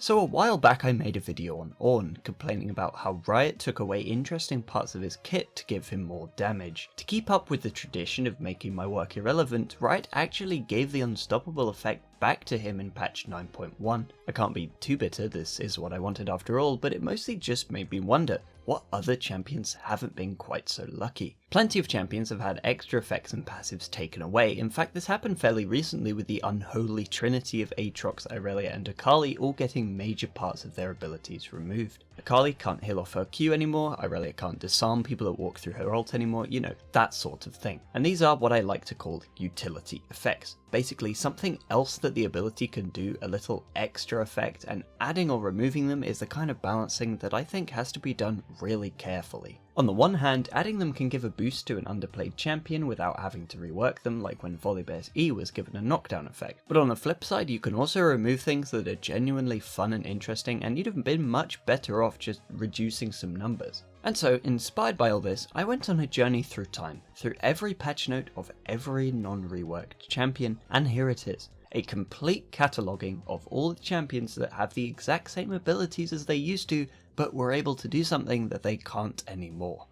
So a while back I made a video on Ornn, complaining about how Riot took away interesting parts of his kit to give him more damage. To keep up with the tradition of making my work irrelevant, Riot actually gave the unstoppable effect back to him in patch 9.1. I can't be too bitter, this is what I wanted after all, but it mostly just made me wonder, what other champions haven't been quite so lucky? Plenty of champions have had extra effects and passives taken away. In fact, this happened fairly recently with the unholy trinity of Aatrox, Irelia and Akali all getting major parts of their abilities removed. Akali can't heal off her Q anymore, Irelia can't disarm people that walk through her ult anymore, you know, that sort of thing. And these are what I like to call utility effects. Basically something else that the ability can do a little extra effect, and adding or removing them is the kind of balancing that I think has to be done really carefully. On the one hand, adding them can give a boost to an underplayed champion without having to rework them, like when Volibear's E was given a knockdown effect. But on the flip side, you can also remove things that are genuinely fun and interesting, and you'd have been much better off just reducing some numbers. And so, inspired by all this, I went on a journey through time, through every patch note of every non-reworked champion, and here it is. A complete cataloguing of all the champions that have the exact same abilities as they used to, but were able to do something that they can't anymore.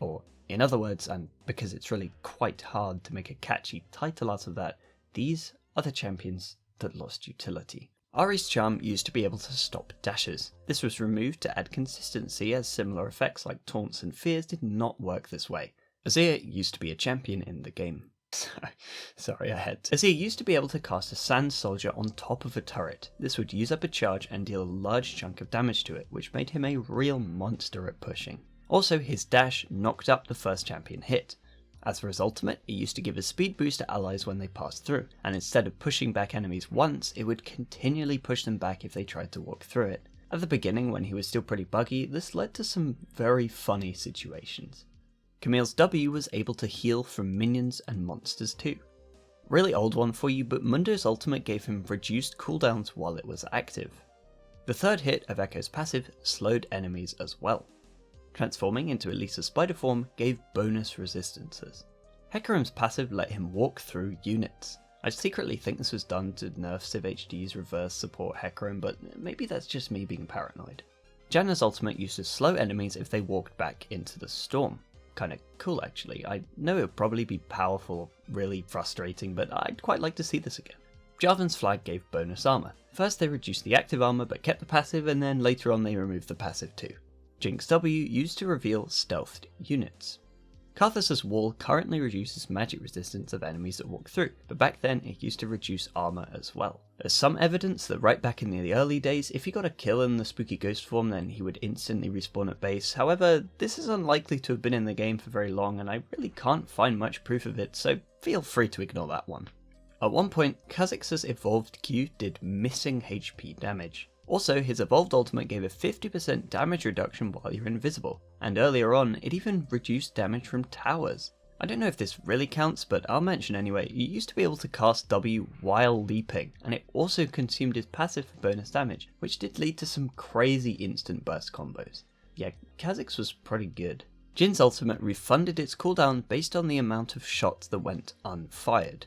Or, in other words, and because it's really quite hard to make a catchy title out of that, these are the champions that lost utility. Ahri's charm used to be able to stop dashes. This was removed to add consistency, as similar effects like taunts and fears did not work this way. Azir used to be a champion in the game. Azir used to be able to cast a Sand Soldier on top of a turret. This would use up a charge and deal a large chunk of damage to it, which made him a real monster at pushing. Also, his dash knocked up the first champion hit. As for his ultimate, it used to give a speed boost to allies when they passed through, and instead of pushing back enemies once, it would continually push them back if they tried to walk through it. At the beginning, when he was still pretty buggy, this led to some very funny situations. Camille's W was able to heal from minions and monsters too. Really old one for you, but Mundo's ultimate gave him reduced cooldowns while it was active. The third hit of Echo's passive slowed enemies as well. Transforming into Elisa's spider form gave bonus resistances. Hecarim's passive let him walk through units. I secretly think this was done to nerf Civ HD's reverse support Hecarim, but maybe that's just me being paranoid. Janna's ultimate used to slow enemies if they walked back into the storm. Kinda cool actually. I know it would probably be powerful, really frustrating, but I'd quite like to see this again. Jarvan's flag gave bonus armor. First they reduced the active armor but kept the passive, and then later on they removed the passive too. Jinx W used to reveal stealthed units. Karthus' wall currently reduces magic resistance of enemies that walk through, but back then it used to reduce armor as well. There's some evidence that right back in the early days, if he got a kill in the spooky ghost form, then he would instantly respawn at base. However, this is unlikely to have been in the game for very long, and I really can't find much proof of it, so feel free to ignore that one. At one point, Kha'Zix's evolved Q did missing HP damage. Also, his evolved ultimate gave a 50% damage reduction while you're invisible, and earlier on, it even reduced damage from towers. I don't know if this really counts, but I'll mention anyway, you used to be able to cast W while leaping, and it also consumed his passive for bonus damage, which did lead to some crazy instant burst combos. Yeah, Kha'Zix was pretty good. Jin's ultimate refunded its cooldown based on the amount of shots that went unfired.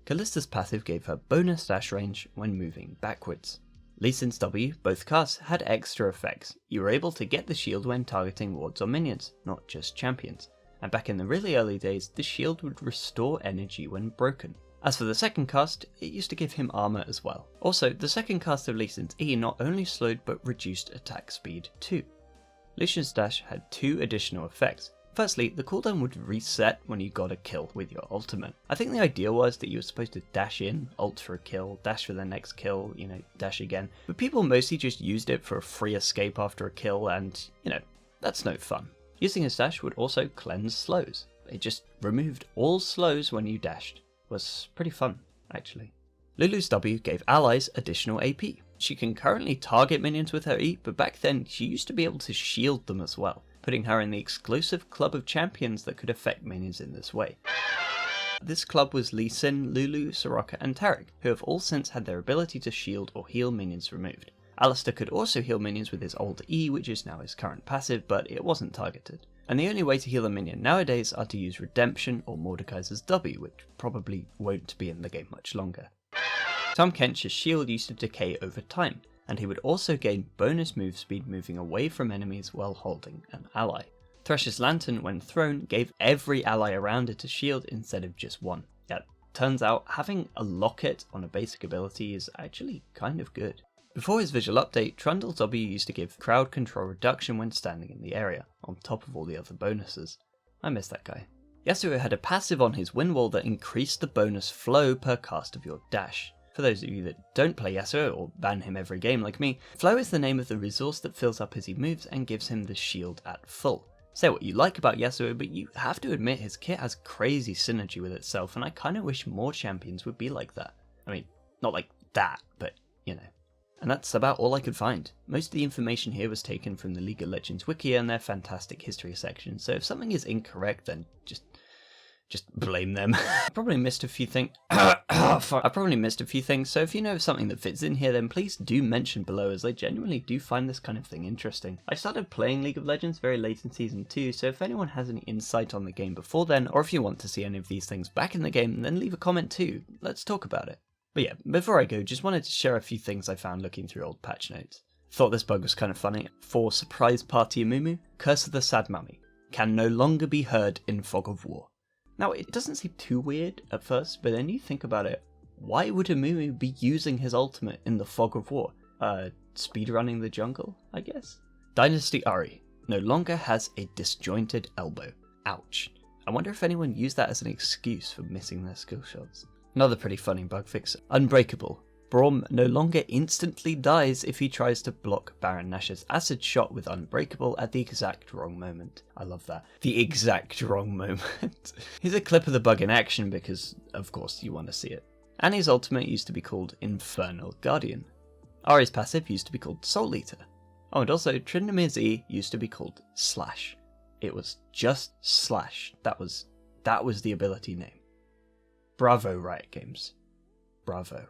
Kallista's passive gave her bonus dash range when moving backwards. Lee Sin's W, both casts, had extra effects. You were able to get the shield when targeting wards or minions, not just champions. And back in the really early days, the shield would restore energy when broken. As for the second cast, it used to give him armor as well. Also, the second cast of Lee Sin's E not only slowed but reduced attack speed too. Lucian's dash had two additional effects. Firstly, the cooldown would reset when you got a kill with your ultimate. I think the idea was that you were supposed to dash in, ult for a kill, dash for the next kill, dash again. But people mostly just used it for a free escape after a kill, and, that's no fun. Using his dash would also cleanse slows. It just removed all slows when you dashed. It was pretty fun, actually. Lulu's W gave allies additional AP. She can currently target minions with her E, but back then she used to be able to shield them as well, putting her in the exclusive club of champions that could affect minions in this way. This club was Lee Sin, Lulu, Soraka and Taric, who have all since had their ability to shield or heal minions removed. Alistar could also heal minions with his old E, which is now his current passive, but it wasn't targeted. And the only way to heal a minion nowadays are to use Redemption or Mordekaiser's W, which probably won't be in the game much longer. Tahm Kench's shield used to decay over time, and he would also gain bonus move speed moving away from enemies while holding an ally. Thresh's Lantern, when thrown, gave every ally around it a shield instead of just one. Yeah, turns out having a locket on a basic ability is actually kind of good. Before his visual update, Trundle's W used to give crowd control reduction when standing in the area, on top of all the other bonuses. I miss that guy. Yasuo had a passive on his wind wall that increased the bonus flow per cast of your dash. For those of you that don't play Yasuo or ban him every game like me, flow is the name of the resource that fills up as he moves and gives him the shield at full. Say what you like about Yasuo, but you have to admit his kit has crazy synergy with itself, and I kinda wish more champions would be like that. I mean, not like that, but you know. And that's about all I could find. Most of the information here was taken from the League of Legends wiki and their fantastic history section, so if something is incorrect, then just blame them. I probably missed a few things. I probably missed a few things, so if you know of something that fits in here, then please do mention below, as I genuinely do find this kind of thing interesting. I started playing League of Legends very late in Season 2, so if anyone has any insight on the game before then, or if you want to see any of these things back in the game, then leave a comment too. Let's talk about it. But yeah, before I go, just wanted to share a few things I found looking through old patch notes. Thought this bug was kind of funny. For Surprise Party Amumu, Curse of the Sad Mummy can no longer be heard in Fog of War. Now, it doesn't seem too weird at first, but then you think about it, why would Amumu be using his ultimate in the Fog of War? Speedrunning the jungle, I guess? Dynasty Ahri no longer has a disjointed elbow. Ouch. I wonder if anyone used that as an excuse for missing their skill shots. Another pretty funny bug fix. Unbreakable. Braum no longer instantly dies if he tries to block Baron Nashor's acid shot with Unbreakable at the exact wrong moment. I love that. The exact wrong moment. Here's a clip of the bug in action because, of course, you want to see it. Annie's ultimate used to be called Infernal Guardian. Ahri's passive used to be called Soul Eater. Oh, and also Tryndamere's E used to be called Slash. It was just Slash. That was the ability name. Bravo, Riot Games. Bravo.